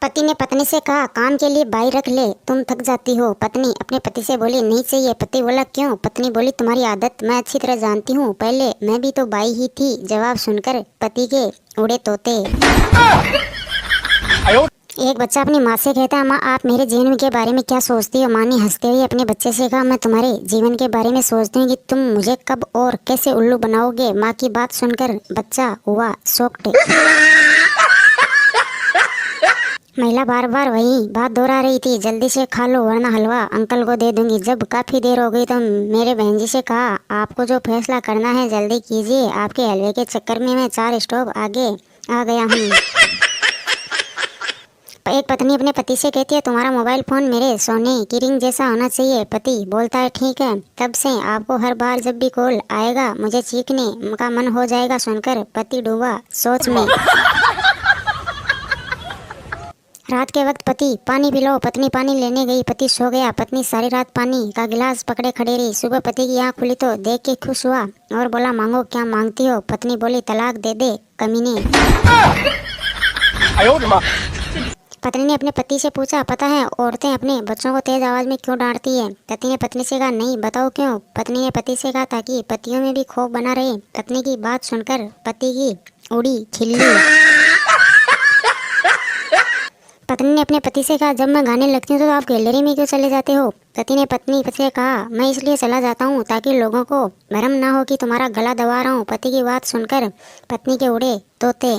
पति ने पत्नी से कहा, काम के लिए बाई रख ले, तुम थक जाती हो। पत्नी अपने पति से बोली, नहीं चाहिए। पति बोला, क्यों? पत्नी बोली, तुम्हारी आदत मैं अच्छी तरह जानती हूँ, पहले मैं भी तो बाई ही थी। जवाब सुनकर पति के उड़े तोते। एक बच्चा अपनी माँ से कहता है, माँ आप मेरे जीवन के बारे में क्या सोचती हो? माँ ने हंसते हुए अपने बच्चे से कहा, मैं तुम्हारे जीवन के बारे में सोचती हूँ कि तुम मुझे कब और कैसे उल्लू बनाओगे। माँ की बात सुनकर बच्चा हुआ शॉक्ड। महिला बार बार वही बात दोहरा रही थी, जल्दी से खा लो वरना हलवा अंकल को दे दूंगी। जब काफी देर हो गई तो मेरे बहन जी से कहा, आपको जो फैसला करना है जल्दी कीजिए, आपके हलवे के चक्कर में मैं 4 स्टॉप आगे आ गया हूँ। एक पत्नी अपने पति से कहती है, तुम्हारा मोबाइल फोन मेरे सोने की रिंग जैसा होना चाहिए। पति बोलता है, ठीक है, तब से आपको हर बार जब भी कॉल आएगा मुझे चीखने का मन हो जाएगा। सुनकर पति डूबा सोच में। रात के वक्त पति, पानी पिलाओ। पत्नी पानी लेने गई, पति सो गया। पत्नी सारी रात पानी का गिलास पकड़े खड़ी रही। सुबह पति की आंख खुली तो देख के खुश हुआ और बोला, मांगो, क्या मांगती हो? पत्नी बोली, तलाक दे दे कमीने। पत्नी ने अपने पति से पूछा, पता है औरतें अपने बच्चों को तेज आवाज में क्यों डांटती है? पति ने पत्नी से कहा, नहीं, बताओ क्यों? पत्नी ने पति से कहा, ताकि पतियों में भी खौफ बना रहे। पत्नी की बात सुनकर पति की उड़ी खिल्ली। पत्नी ने अपने पति से कहा, जब मैं गाने लगती हूँ तो आप गैलरी में क्यों चले जाते हो? पति ने पत्नी से कहा, मैं इसलिए चला जाता हूँ ताकि लोगों को भ्रम ना हो कि तुम्हारा गला दबा रहा हूँ। पति की बात सुनकर पत्नी के उड़े तोते।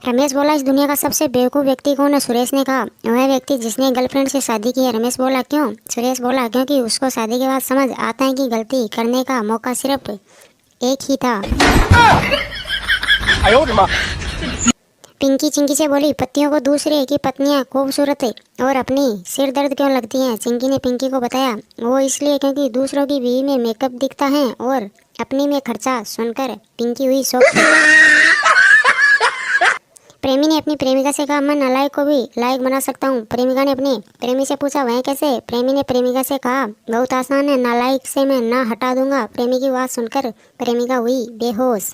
रमेश बोला, इस दुनिया का सबसे बेवकूफ़ व्यक्ति कौन है? सुरेश ने कहा, वह व्यक्ति जिसने गर्लफ्रेंड से शादी की है। रमेश बोला, क्यों? सुरेश बोला, क्योंकि उसको शादी के बाद समझ आता है कि गलती करने का मौका सिर्फ एक ही था। पिंकी चिंकी से बोली, पतियों को दूसरे की पत्नियां खूबसूरत और अपनी सिर दर्द क्यों लगती हैं? चिंकी ने पिंकी को बताया, वो इसलिए क्योंकि दूसरों की बीवी में मेकअप दिखता है और अपनी में खर्चा। सुनकर पिंकी हुई शौक। प्रेमी ने अपनी प्रेमिका से कहा, मैं नालायक को भी लायक बना सकता हूँ। प्रेमिका ने अपने प्रेमी से पूछा, वह कैसे? प्रेमी ने प्रेमिका से कहा, बहुत आसान है, नालायक से मैं ना हटा दूंगा। प्रेमी की बात सुनकर प्रेमिका हुई बेहोश।